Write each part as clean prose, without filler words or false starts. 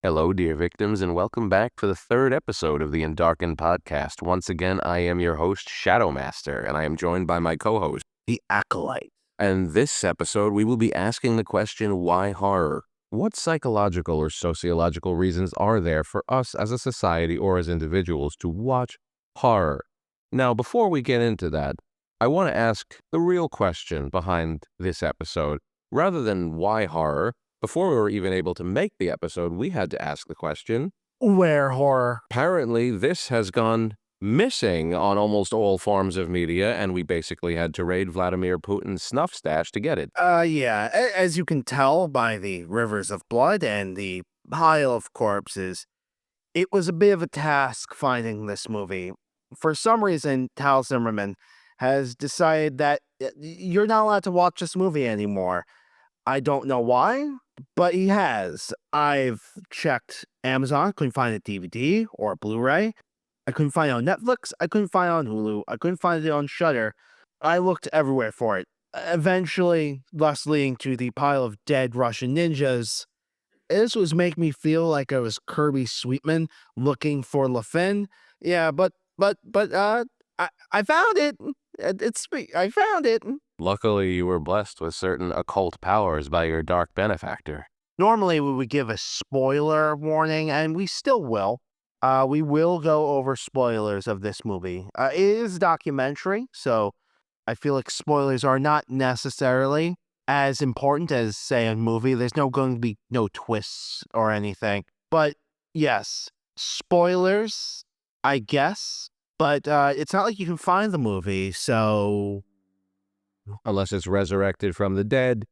Hello, dear victims, and welcome back for the third episode of the Endarkened podcast. Once again, I am your host, Shadowmaster, and I am joined by my co-host, The Acolyte. and this episode, we will be asking the question, why horror? What psychological or sociological reasons are there for us as a society or as individuals to watch horror? Now, before we get into that, I want to ask the real question behind this episode. Rather than why horror, before we were even able to make the episode, we had to ask the question, Where horror? apparently this has gone missing on almost all forms of media, and we basically had to raid Vladimir Putin's snuff stash to get it. Yeah, as you can tell by the rivers of blood and the pile of corpses, it was a bit of a task finding this movie. For some reason, Tal Zimmerman has decided that you're not allowed to watch this movie anymore. I don't know why, but he has. I've checked Amazon, couldn't find a DVD or a Blu-ray. I couldn't find it on Netflix. I couldn't find it on Hulu. I couldn't find it on Shudder. I looked everywhere for it. Eventually, thus leading to the pile of dead Russian ninjas. This was making me feel like I was Kirby Sweetman looking for LaFin. Yeah, I found it. It's me. I found it. Luckily, you were blessed with certain occult powers by your dark benefactor. Normally, we would give a spoiler warning, and we still will. We will go over spoilers of this movie. It is a documentary, so I feel like spoilers are not necessarily as important as, say, a movie. There's going to be no twists or anything. But yes, spoilers, I guess. But it's not like you can find the movie, so Unless it's resurrected from the dead,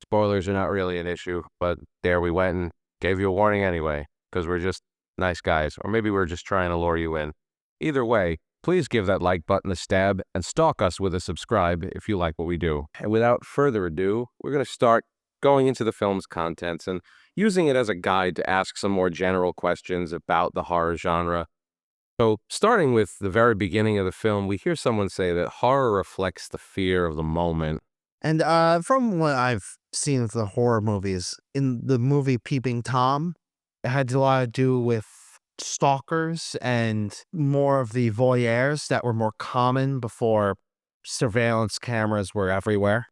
spoilers are not really an issue, but there we went and gave you a warning anyway, because we're just nice guys, or maybe we're just trying to lure you in. Either way, please give that like button a stab and stalk us with a subscribe if you like what we do. And without further ado, we're going to start going into the film's contents and using it as a guide to ask some more general questions about the horror genre. So, starting with the very beginning of the film, we hear someone say that horror reflects the fear of the moment. And from what I've seen of the horror movies, in the movie Peeping Tom, it had a lot to do with stalkers and more of the voyeurs that were more common before surveillance cameras were everywhere.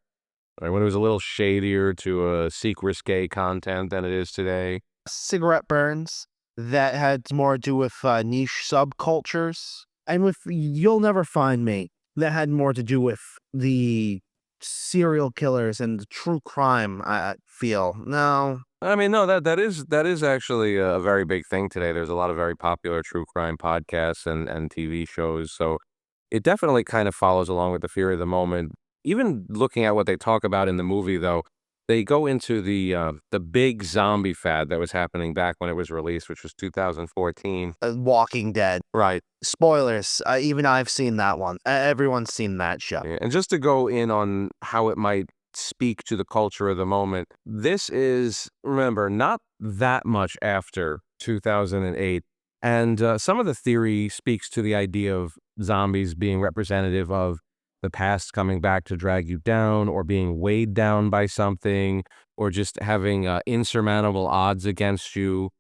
Right, when it was a little shadier to seek risque content than it is today. Cigarette burns that had more to do with niche subcultures. And with You'll Never Find Me, that had more to do with the serial killers and the true crime, I feel. No. I mean, no, that is actually a very big thing today. There's a lot of very popular true crime podcasts and TV shows, so it definitely kind of follows along with the fear of the moment. Even looking at what they talk about in the movie, though, they go into the big zombie fad that was happening back when it was released, which was 2014. Walking Dead. Right. Spoilers. Even I've seen that one. Everyone's seen that show. Yeah, and just to go in on how it might speak to the culture of the moment, this is, remember, not that much after 2008. And some of the theory speaks to the idea of zombies being representative of the past coming back to drag you down, or being weighed down by something, or just having insurmountable odds against you,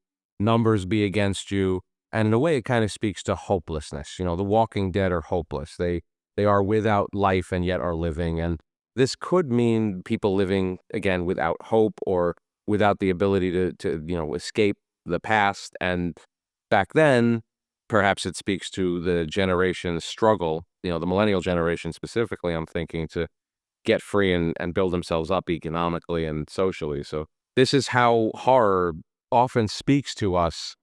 numbers be against you. And in a way, it kind of speaks to hopelessness. You know, the Walking Dead are hopeless. They are without life and yet are living. And this could mean people living, again, without hope or without the ability to escape the past. And back then, perhaps it speaks to the generation's struggle, the millennial generation specifically, I'm thinking, to get free and build themselves up economically and socially. So this is how horror often speaks to us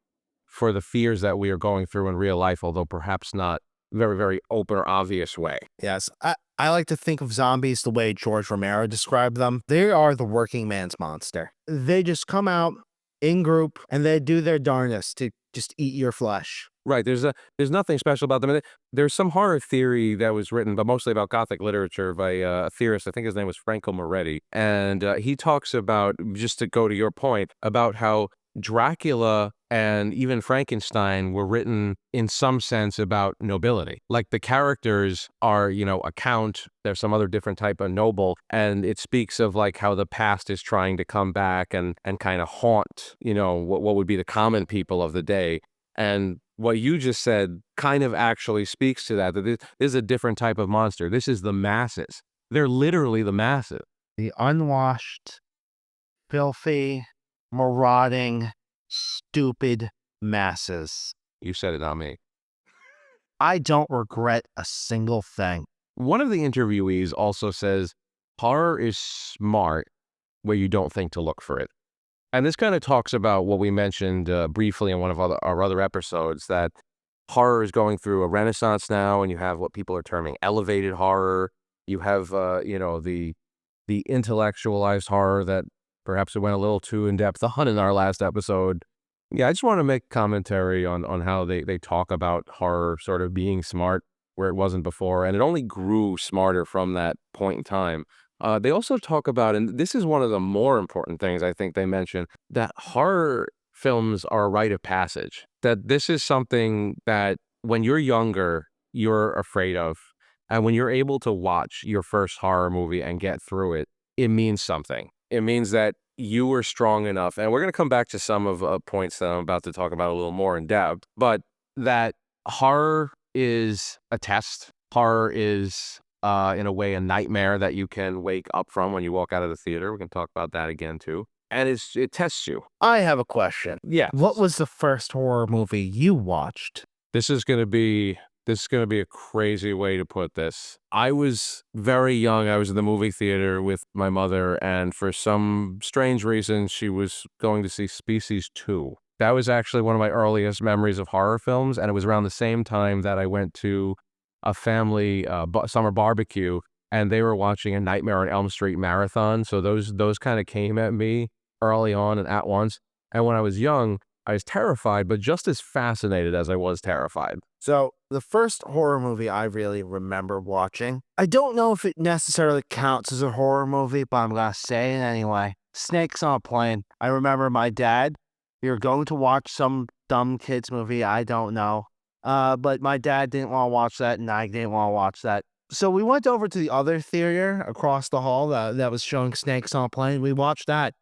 for the fears that we are going through in real life, although perhaps not very, very open or obvious way. Yes. I like to think of zombies the way George Romero described them. They are the working man's monster. They just come out in group and they do their darndest to just eat your flesh. Right. There's nothing special about them. There's some horror theory that was written, but mostly about Gothic literature by a theorist. I think his name was Franco Moretti. And he talks about, just to go to your point, about how Dracula and even Frankenstein were written in some sense about nobility. Like the characters are, a count, there's some other different type of noble, and it speaks of like how the past is trying to come back and kind of haunt, what would be the common people of the day. And what you just said kind of actually speaks to that this is a different type of monster. This is the masses. They're literally the masses. The unwashed, filthy, marauding, stupid masses. You said it, not me. I don't regret a single thing. One of the interviewees also says horror is smart where you don't think to look for it. And this kind of talks about what we mentioned briefly in one of our other episodes, that horror is going through a renaissance now, and you have what people are terming elevated horror. You have, the intellectualized horror that perhaps it went a little too in depth on in our last episode. Yeah, I just want to make commentary on how they talk about horror sort of being smart where it wasn't before, and it only grew smarter from that point in time. They also talk about, and this is one of the more important things I think they mention, that horror films are a rite of passage. That this is something that when you're younger, you're afraid of. And when you're able to watch your first horror movie and get through it, it means something. It means that you were strong enough. And we're going to come back to some of points that I'm about to talk about a little more in depth, but that horror is a test. Horror is, in a way, a nightmare that you can wake up from when you walk out of the theater. We can talk about that again, too. And it tests you. I have a question. Yeah. What was the first horror movie you watched? This is going to be a crazy way to put this. I was very young. I was in the movie theater with my mother, and for some strange reason, she was going to see Species 2. That was actually one of my earliest memories of horror films, and it was around the same time that I went to a family summer barbecue, and they were watching a Nightmare on Elm Street marathon. So those kind of came at me early on and at once. And when I was young, I was terrified, but just as fascinated as I was terrified. So, the first horror movie I really remember watching, I don't know if it necessarily counts as a horror movie, but I'm gonna say it anyway. Snakes on a Plane. I remember my dad, we were going to watch some dumb kids movie, I don't know. But my dad didn't want to watch that, and I didn't want to watch that. So we went over to the other theater across the hall that was showing Snakes on a Plane. We watched that.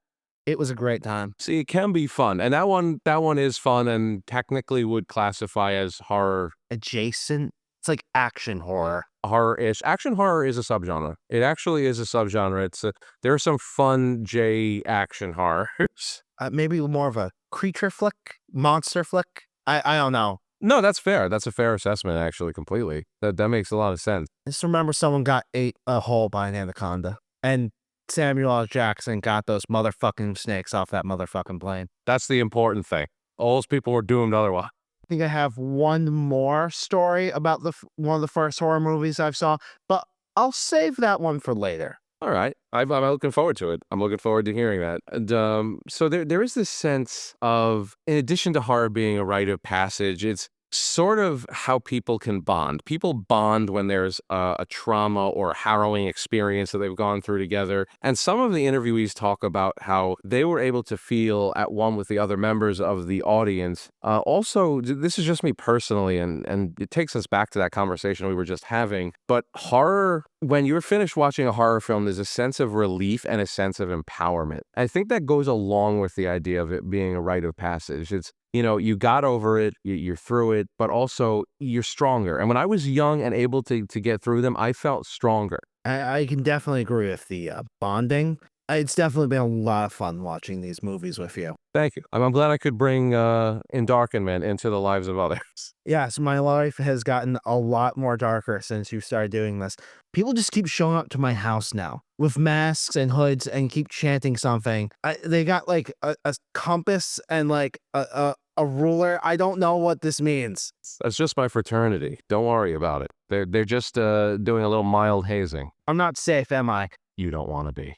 It was a great time. See, it can be fun, and that one is fun, and technically would classify as horror. Adjacent. It's like action horror. Horror-ish. Action horror is a subgenre. It actually is a subgenre. There are some fun J action horrors. Maybe more of a creature flick, monster flick. I don't know. No, that's fair. That's a fair assessment, actually, completely. That makes a lot of sense. Just remember someone got ate a whole by an anaconda. And Samuel L. Jackson got those motherfucking snakes off that motherfucking plane. That's the important thing. All those people were doomed otherwise. I think I have one more story about one of the first horror movies I saw, but I'll save that one for later. All right. I'm looking forward to it. I'm looking forward to hearing that. And so there is this sense of, in addition to horror being a rite of passage, it's sort of how people can bond. People bond when there's a trauma or a harrowing experience that they've gone through together. And some of the interviewees talk about how they were able to feel at one with the other members of the audience. Also, this is just me personally, and it takes us back to that conversation we were just having. But horror, when you're finished watching a horror film, there's a sense of relief and a sense of empowerment. I think that goes along with the idea of it being a rite of passage. It's, you got over it, you're through it, but also you're stronger. And when I was young and able to get through them, I felt stronger. I can definitely agree with the bonding. It's definitely been a lot of fun watching these movies with you. Thank you. I'm glad I could bring Endarkened into the lives of others. Yes, my life has gotten a lot more darker since you started doing this. People just keep showing up to my house now with masks and hoods and keep chanting something. They got like a compass and like a ruler. I don't know what this means. That's just my fraternity. Don't worry about it. They're just doing a little mild hazing. I'm not safe, am I? You don't want to be.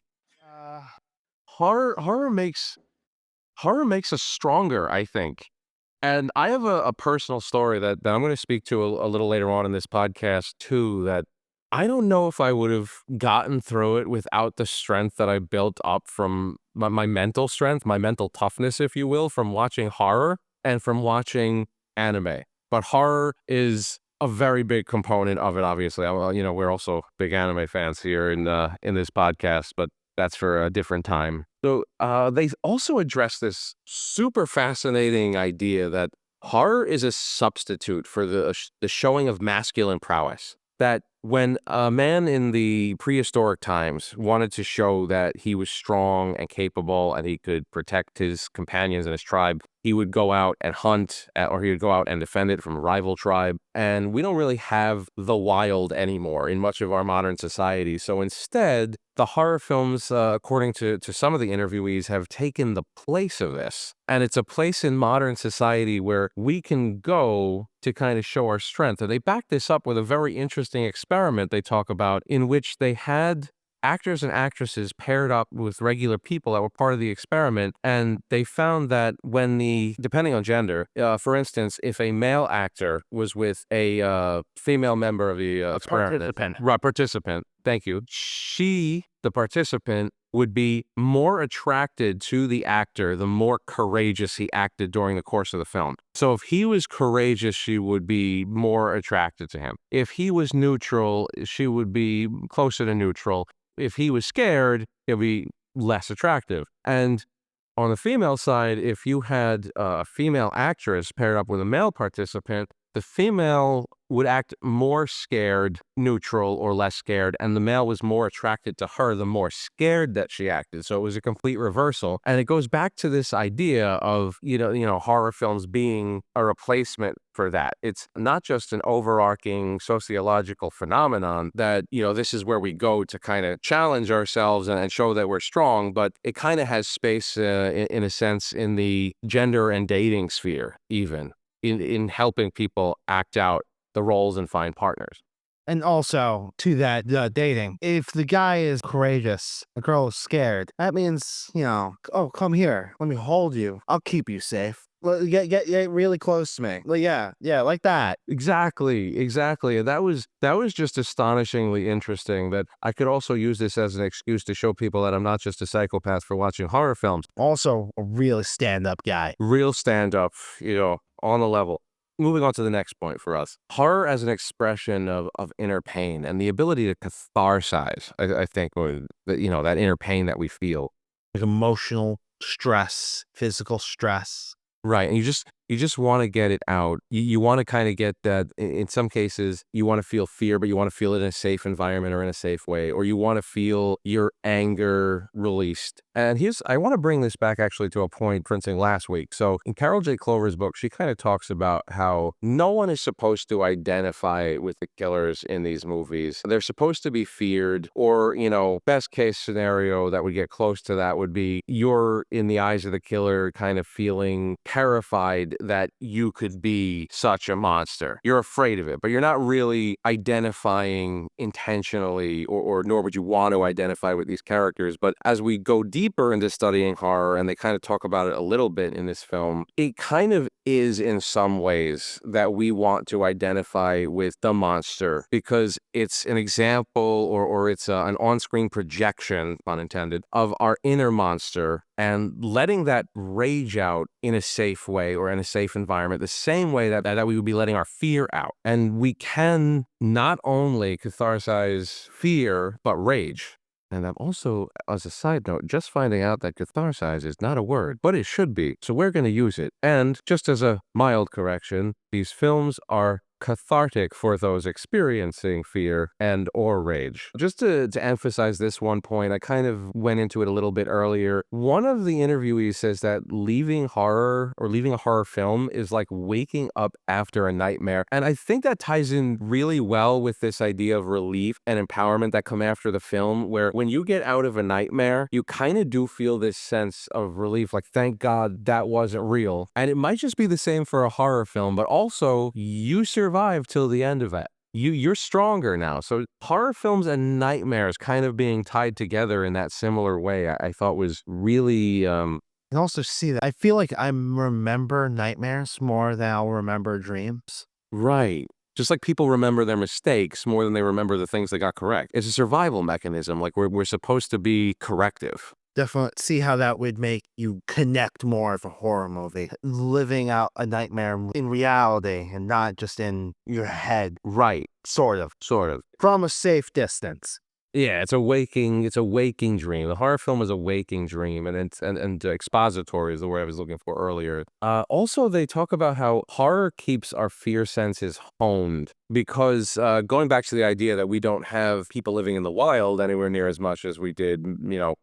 Horror makes us stronger, I think. And I have a personal story that I'm going to speak to a little later on in this podcast too, that I don't know if I would have gotten through it without the strength that I built up from my mental strength, my mental toughness, if you will, from watching horror and from watching anime. But horror is a very big component of it, obviously. We're also big anime fans here in this podcast, but that's for a different time. So they also address this super fascinating idea that horror is a substitute for the showing of masculine prowess. That when a man in the prehistoric times wanted to show that he was strong and capable and he could protect his companions and his tribe, he would go out and hunt, or he would go out and defend it from a rival tribe. And we don't really have the wild anymore in much of our modern society. So instead, the horror films, according to some of the interviewees, have taken the place of this. And it's a place in modern society where we can go to kind of show our strength. And they back this up with a very interesting experiment they talk about, in which they had actors and actresses paired up with regular people that were part of the experiment. And they found that depending on gender, for instance, if a male actor was with a female member of the experiment, Participant. participant, thank you, the participant, would be more attracted to the actor the more courageous he acted during the course of the film. So if he was courageous, she would be more attracted to him. If he was neutral, she would be closer to neutral. If he was scared, he'll be less attractive. And on the female side, if you had a female actress paired up with a male participant, the female would act more scared, neutral, or less scared, and the male was more attracted to her the more scared that she acted. So it was a complete reversal. And it goes back to this idea of, horror films being a replacement for that. It's not just an overarching sociological phenomenon that, this is where we go to kind of challenge ourselves and show that we're strong, but it kind of has space, in a sense, in the gender and dating sphere, even in helping people act out the roles and find partners. And also, to that dating, if the guy is courageous, the girl is scared, that means, oh, come here. Let me hold you. I'll keep you safe. Get really close to me. Yeah, like that. Exactly. And that was just astonishingly interesting, that I could also use this as an excuse to show people that I'm not just a psychopath for watching horror films. Also, a really stand-up guy. Real stand-up, on the level. Moving on to the next point for us. Horror as an expression of inner pain and the ability to catharsize, I think, or that inner pain that we feel. Like emotional stress, physical stress. Right. And you just want to get it out. You want to kind of get that. In some cases, you want to feel fear, but you want to feel it in a safe environment or in a safe way, or you want to feel your anger released. And I want to bring this back actually to a point printing last week. So in Carol J. Clover's book, she kind of talks about how no one is supposed to identify with the killers in these movies. They're supposed to be feared, or, best case scenario that would get close to that would be you're in the eyes of the killer kind of feeling terrified that you could be such a monster. You're afraid of it, but you're not really identifying intentionally, or nor would you want to identify with these characters. But as we go deeper into studying horror, and they kind of talk about it a little bit in this film, it kind of is in some ways that we want to identify with the monster because it's an example, or it's an on-screen projection, pun intended, of our inner monster, and letting that rage out in a safe way or in a safe environment, the same way that we would be letting our fear out. And we can not only catharsize fear, but rage. And I'm also, as a side note, just finding out that catharsize is not a word, but it should be. So we're going to use it. And just as a mild correction, these films are cathartic for those experiencing fear and or rage. Just to emphasize this one point, I kind of went into it a little bit earlier. One of the interviewees says that leaving a horror film is like waking up after a nightmare. And I think that ties in really well with this idea of relief and empowerment that come after the film, where when you get out of a nightmare, you kind of do feel this sense of relief, like, thank God that wasn't real. And it might just be the same for a horror film, but also you survive till the end of it. You're stronger now. So horror films and nightmares kind of being tied together in that similar way, I thought was really And also see that I feel like I remember nightmares more than I'll remember dreams. right. Just like people remember their mistakes more than they remember the things they got correct. It's a survival mechanism. Like we're supposed to be corrective. Definitely see how that would make you connect more with a horror movie. Living out a nightmare in reality and not just in your head, Right. sort of, Sort of. from a safe distance. Yeah, it's a waking dream. The horror film is a waking dream, and expository is the word I was looking for earlier. Also, they talk about how horror keeps our fear senses honed because going back to the idea that we don't have people living in the wild anywhere near as much as we did,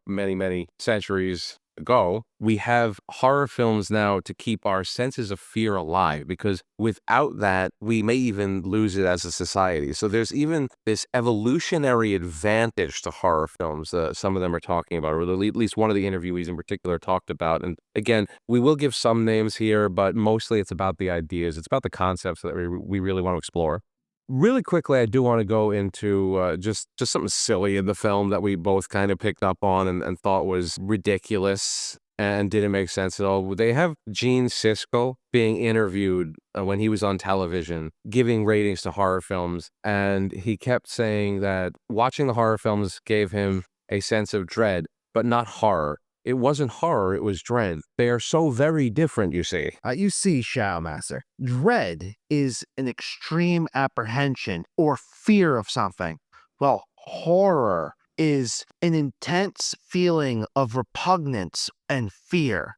many centuries ago, we have horror films now to keep our senses of fear alive because without that, we may even lose it as a society. So there's even this evolutionary advantage to horror films. Some of them are talking about, or at least one of the interviewees in particular talked about. And again, we will give some names here, but mostly it's about the ideas. It's about the concepts that we really want to explore. Really quickly, I do want to go into just something silly in the film that we both kind of picked up on and thought was ridiculous and didn't make sense at all. They have Gene Siskel being interviewed when he was on television, giving ratings to horror films, and he kept saying that watching the horror films gave him a sense of dread, but not horror. It wasn't horror, it was dread. They are so very different, you see. You see, Shadow Master, dread is an extreme apprehension or fear of something. Well, horror is an intense feeling of repugnance and fear.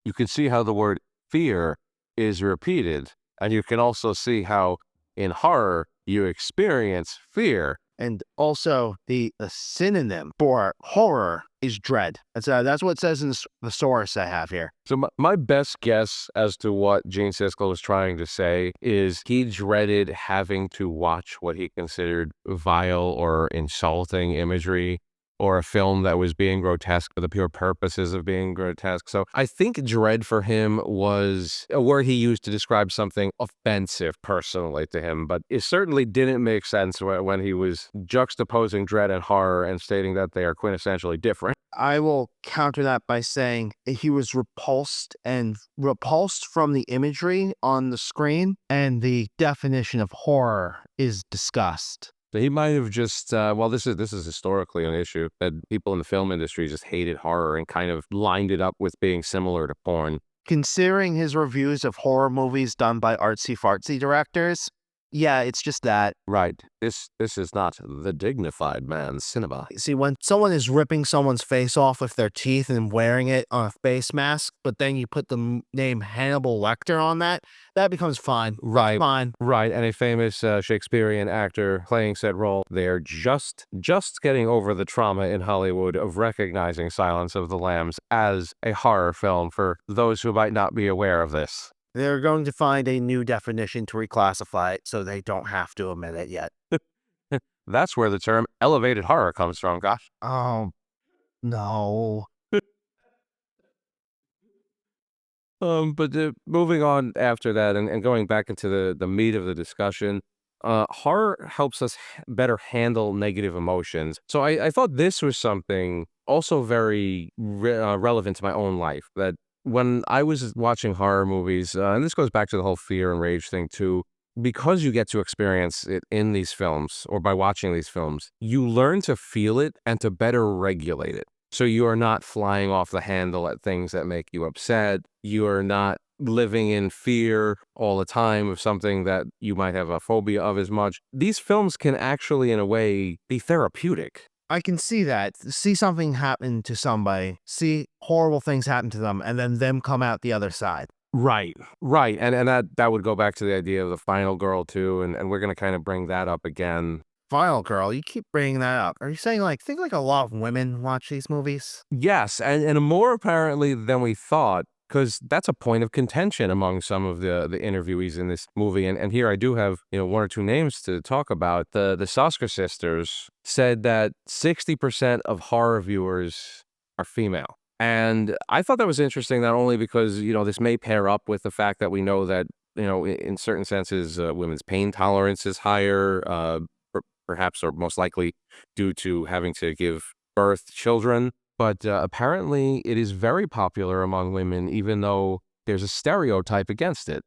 You can see how the word fear is repeated, and you can also see how in horror you experience fear. And also, the synonym for horror is dread. That's what it says in the source I have here. So my best guess as to what Gene Siskel was trying to say is he dreaded having to watch what he considered vile or insulting imagery or a film that was being grotesque for the pure purposes of being grotesque. So I think dread for him was a word he used to describe something offensive personally to him, but it certainly didn't make sense when he was juxtaposing dread and horror and stating that they are quintessentially different. I will counter that by saying he was repulsed from the imagery on the screen, and the definition of horror is disgust. So he might have just, well, this is historically an issue that people in the film industry just hated horror and kind of lined it up with being similar to porn. Considering his reviews of horror movies done by artsy-fartsy directors, yeah, it's just that. Right. This is not the dignified man's cinema. See, when someone is ripping someone's face off with their teeth and wearing it on a face mask, but then you put the name Hannibal Lecter on that, that becomes fine. Right. Fine. Right. And a famous Shakespearean actor playing said role. They're just getting over the trauma in Hollywood of recognizing Silence of the Lambs as a horror film for those who might not be aware of this. They're going to find a new definition to reclassify it so they don't have to admit it yet. That's where the term elevated horror comes from, gosh. Oh, no. But moving on after that and going back into the meat of the discussion, horror helps us better handle negative emotions. So I thought this was something also very relevant to my own life, that when I was watching horror movies, and this goes back to the whole fear and rage thing too, because you get to experience it in these films or by watching these films, you learn to feel it and to better regulate it. So you are not flying off the handle at things that make you upset. You are not living in fear all the time of something that you might have a phobia of as much. These films can actually, in a way, be therapeutic. I can see that. See something happen to somebody, see horrible things happen to them, and then them come out the other side. Right, right. And that would go back to the idea of the final girl too, and we're gonna kind of bring that up again. Final girl, you keep bringing that up. Are you saying think like a lot of women watch these movies? Yes, and more apparently than we thought, because that's a point of contention among some of the interviewees in this movie. And here I do have, one or two names to talk about. The Sosker sisters said that 60% of horror viewers are female. And I thought that was interesting, not only because, this may pair up with the fact that we know that, in certain senses, women's pain tolerance is higher, perhaps or most likely due to having to give birth to children. But apparently it is very popular among women, even though there's a stereotype against it.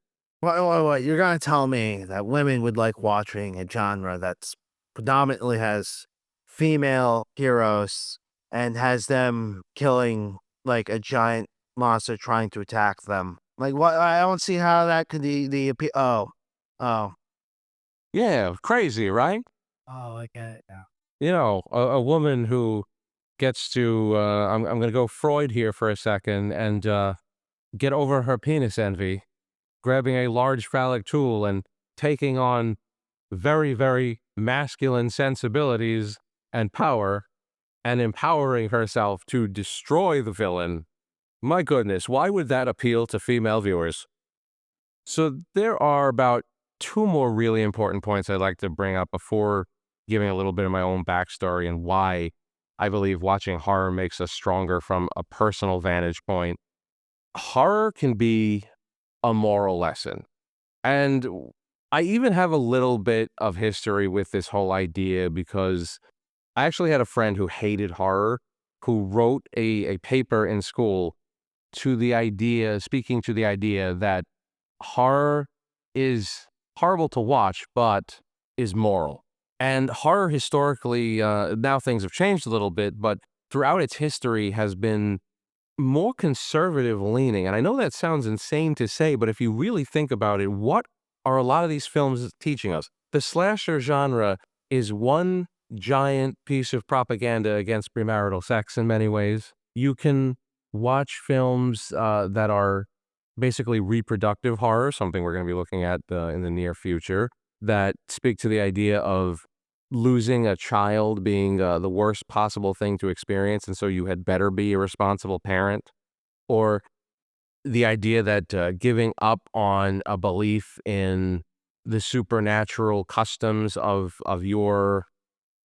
What? You're gonna tell me that women would like watching a genre that's predominantly has female heroes and has them killing like a giant monster trying to attack them? Like what? I don't see how that could be the appeal. Oh, Yeah, crazy, right? oh, I get it now. A woman who gets to, I'm going to go Freud here for a second and get over her penis envy, grabbing a large phallic tool and taking on very, very masculine sensibilities and power and empowering herself to destroy the villain. My goodness, why would that appeal to female viewers? So there are about two more really important points I'd like to bring up before giving a little bit of my own backstory and why I believe watching horror makes us stronger from a personal vantage point. Horror can be a moral lesson. And I even have a little bit of history with this whole idea because I actually had a friend who hated horror, who wrote a paper in school speaking to the idea that horror is horrible to watch, but is moral. And horror historically, now things have changed a little bit, but throughout its history has been more conservative leaning. And I know that sounds insane to say, but if you really think about it, what are a lot of these films teaching us? The slasher genre is one giant piece of propaganda against premarital sex in many ways. You can watch films that are basically reproductive horror, something we're going to be looking at in the near future, that speak to the idea of losing a child being the worst possible thing to experience, and so you had better be a responsible parent, or the idea that giving up on a belief in the supernatural customs of your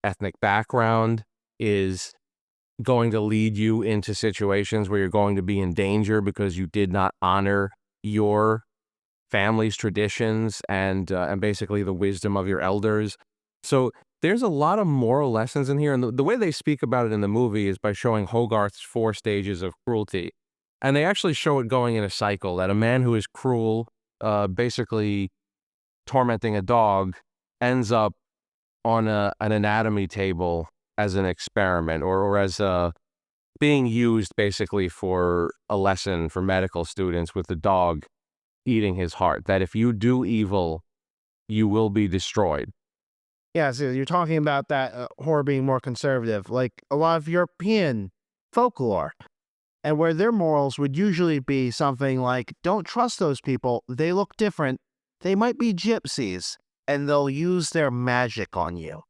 ethnic background is going to lead you into situations where you're going to be in danger because you did not honor your family's traditions and basically the wisdom of your elders. So there's a lot of moral lessons in here, and the way they speak about it in the movie is by showing Hogarth's 4 stages of cruelty, and they actually show it going in a cycle. That a man who is cruel, basically tormenting a dog, ends up on an anatomy table as an experiment, or as being used basically for a lesson for medical students with the dog eating his heart, that if you do evil, you will be destroyed. Yeah, so you're talking about that horror being more conservative, like a lot of European folklore, and where their morals would usually be something like, "Don't trust those people. They look different. They might be gypsies, and they'll use their magic on you."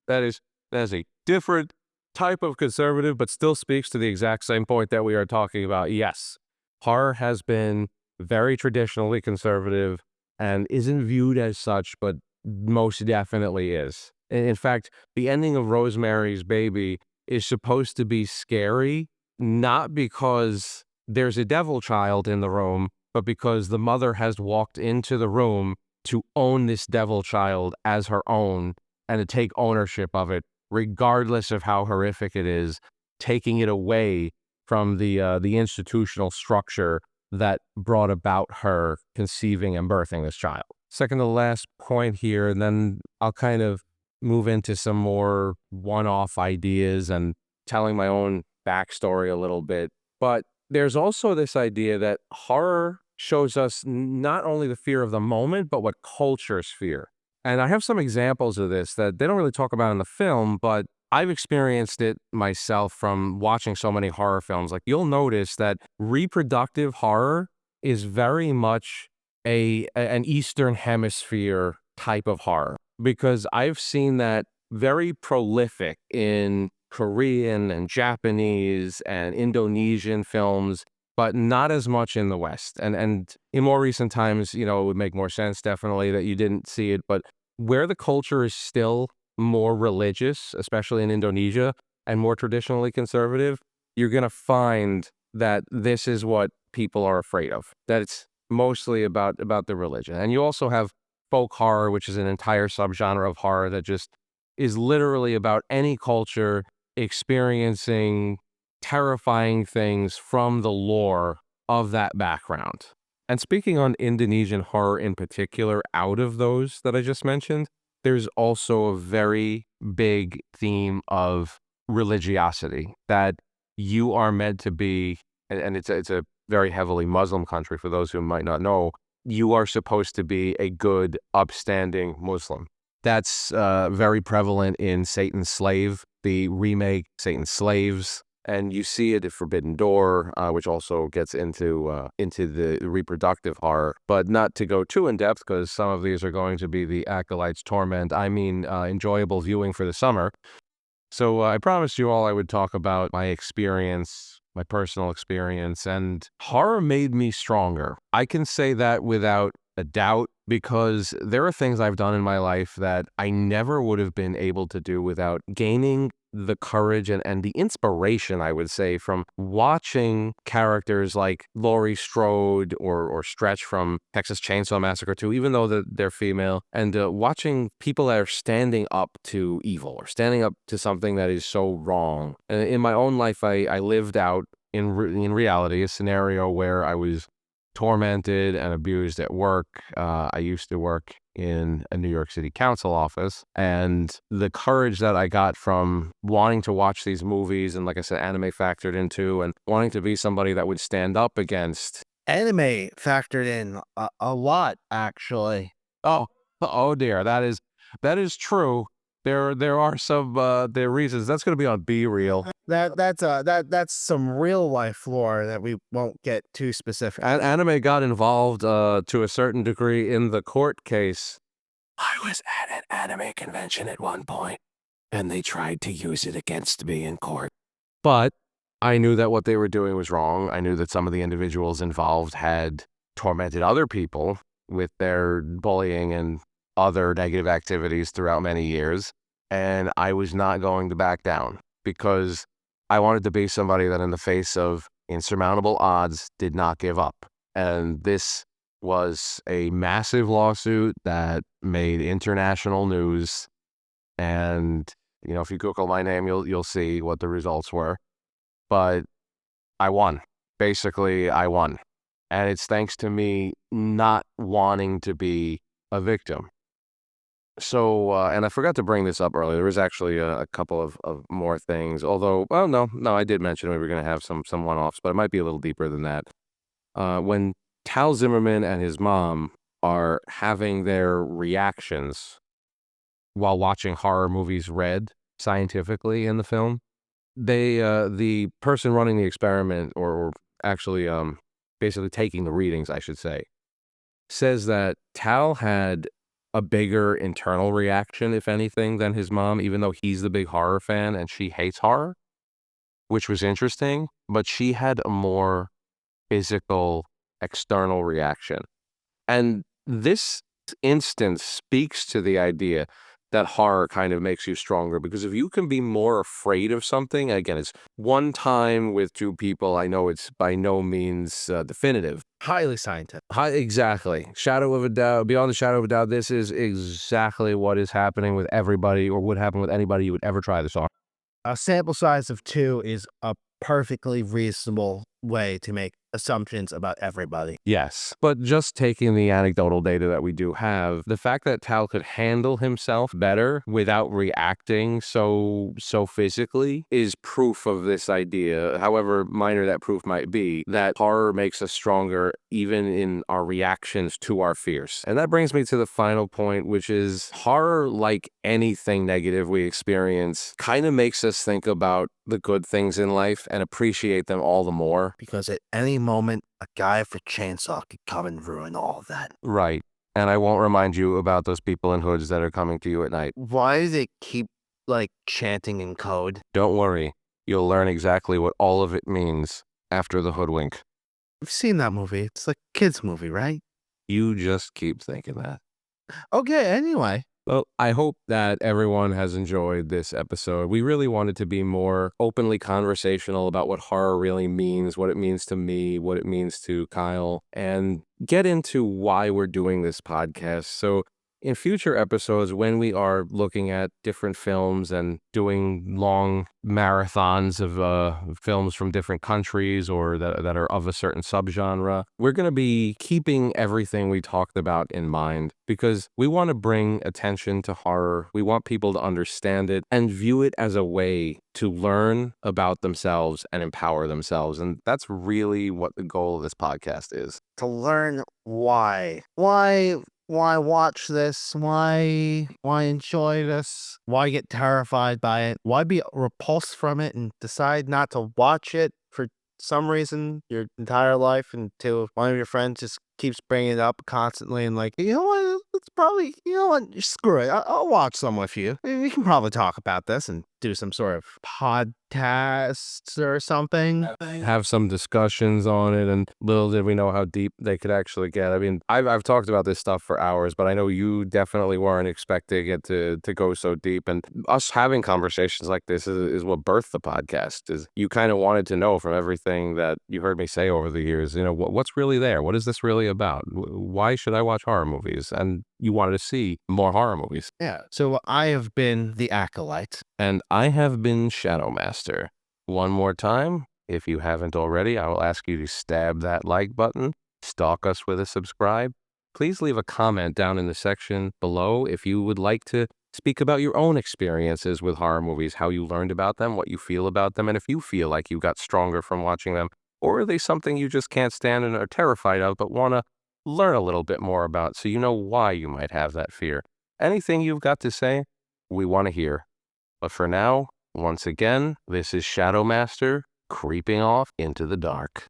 That is that is a different type of conservative, but still speaks to the exact same point that we are talking about. Yes, horror has been very traditionally conservative and isn't viewed as such, but most definitely is. In fact, the ending of Rosemary's Baby is supposed to be scary, not because there's a devil child in the room, but because the mother has walked into the room to own this devil child as her own and to take ownership of it, regardless of how horrific it is, taking it away from the institutional structure that brought about her conceiving and birthing this child. Second to last point here, and then I'll kind of move into some more one-off ideas and telling my own backstory a little bit. But there's also this idea that horror shows us not only the fear of the moment, but what cultures fear. And I have some examples of this that they don't really talk about in the film, but I've experienced it myself from watching so many horror films. Like you'll notice that reproductive horror is very much an Eastern Hemisphere type of horror because I've seen that very prolific in Korean and Japanese and Indonesian films, but not as much in the West. And in more recent times, it would make more sense definitely that you didn't see it, but where the culture is still more religious, especially in Indonesia, and more traditionally conservative, you're going to find that this is what people are afraid of. That it's mostly about the religion. And you also have folk horror, which is an entire subgenre of horror that just is literally about any culture experiencing terrifying things from the lore of that background. And speaking on Indonesian horror in particular, out of those that I just mentioned, there's also a very big theme of religiosity that you are meant to be, and it's a very heavily Muslim country for those who might not know, you are supposed to be a good, upstanding Muslim. That's very prevalent in Satan's Slave, the remake Satan's Slaves, and you see it at Forbidden Door, which also gets into the reproductive horror. But not to go too in depth, because some of these are going to be the Acolyte's torment. I mean, enjoyable viewing for the summer. So I promised you all I would talk about my experience, my personal experience, and horror made me stronger. I can say that without a doubt because there are things I've done in my life that I never would have been able to do without gaining the courage and the inspiration, I would say, from watching characters like Laurie Strode or Stretch from Texas Chainsaw Massacre 2, even though they're female, and watching people that are standing up to evil or standing up to something that is so wrong. In my own life, I lived out in reality a scenario where I was tormented and abused at work. I used to work in a New York City council office, and the courage that I got from wanting to watch these movies, and like I said, anime factored into, and wanting to be somebody that would stand up against. Anime factored in a lot, actually. Oh, oh dear, that is true. There are some there are reasons that's going to be on B Reel. That's some real life lore that we won't get too specific. Anime got involved to a certain degree in the court case. I was at an anime convention at one point, and they tried to use it against me in court. But I knew that what they were doing was wrong. I knew that some of the individuals involved had tormented other people with their bullying and other negative activities throughout many years. And I was not going to back down because I wanted to be somebody that, in the face of insurmountable odds, did not give up. And this was a massive lawsuit that made international news. And, if you Google my name, you'll see what the results were. But I won. Basically, I won. And it's thanks to me not wanting to be a victim. So, and I forgot to bring this up earlier. There was actually a couple of more things. Although, well, no, I did mention we were going to have some one-offs, but it might be a little deeper than that. When Tal Zimmerman and his mom are having their reactions while watching horror movies read scientifically in the film, the person running the experiment, or actually basically taking the readings, I should say, says that Tal had a bigger internal reaction, if anything, than his mom, even though he's the big horror fan and she hates horror, which was interesting, but she had a more physical, external reaction. And this instance speaks to the idea that horror kind of makes you stronger, because if you can be more afraid of something, again, it's one time with two people. I know it's by no means definitive. Highly scientific. Exactly. Shadow of a doubt, beyond the shadow of a doubt, this is exactly what is happening with everybody, or would happen with anybody you would ever try this on. A sample size of 2 is a perfectly reasonable way to make assumptions about everybody. Yes, but just taking the anecdotal data that we do have, the fact that Tal could handle himself better without reacting so physically is proof of this idea, however minor that proof might be, that horror makes us stronger even in our reactions to our fears. And that brings me to the final point, which is horror, like anything negative we experience, kind of makes us think about the good things in life and appreciate them all the more. Because at any moment, a guy with a chainsaw could come and ruin all of that. Right. And I won't remind you about those people in hoods that are coming to you at night. Why do they keep, chanting in code? Don't worry. You'll learn exactly what all of it means after the hoodwink. I've seen that movie. It's a kid's movie, right? You just keep thinking that. Okay, anyway. Well, I hope that everyone has enjoyed this episode. We really wanted to be more openly conversational about what horror really means, what it means to me, what it means to Kyle, and get into why we're doing this podcast. So In future episodes, when we are looking at different films and doing long marathons of films from different countries or that are of a certain subgenre, we're going to be keeping everything we talked about in mind because we want to bring attention to horror. We want people to understand it and view it as a way to learn about themselves and empower themselves. And that's really what the goal of this podcast is. To learn why. Why watch this? Why enjoy this? Why get terrified by it? Why be repulsed from it and decide not to watch it for some reason your entire life until one of your friends just keeps bringing it up constantly and like, you know what, it's probably, you know what, screw it. I'll watch some with you. We can probably talk about this and do some sort of podcast or something. Have some discussions on it, and little did we know how deep they could actually get. I mean, I've talked about this stuff for hours, but I know you definitely weren't expecting it to go so deep. And us having conversations like this is what birthed the podcast. Is you kind of wanted to know from everything that you heard me say over the years, you know, what's really there? What is this really about? Why should I watch horror movies? And you wanted to see more horror movies. Yeah. So I have been the Acolyte. And I have been Shadow Master. One more time, if you haven't already, I will ask you to stab that like button, stalk us with a subscribe. Please leave a comment down in the section below if you would like to speak about your own experiences with horror movies, how you learned about them, what you feel about them, and if you feel like you got stronger from watching them, or are they something you just can't stand and are terrified of but want to learn a little bit more about so you know why you might have that fear. Anything you've got to say, we want to hear. But for now, once again, this is Shadow Master creeping off into the dark.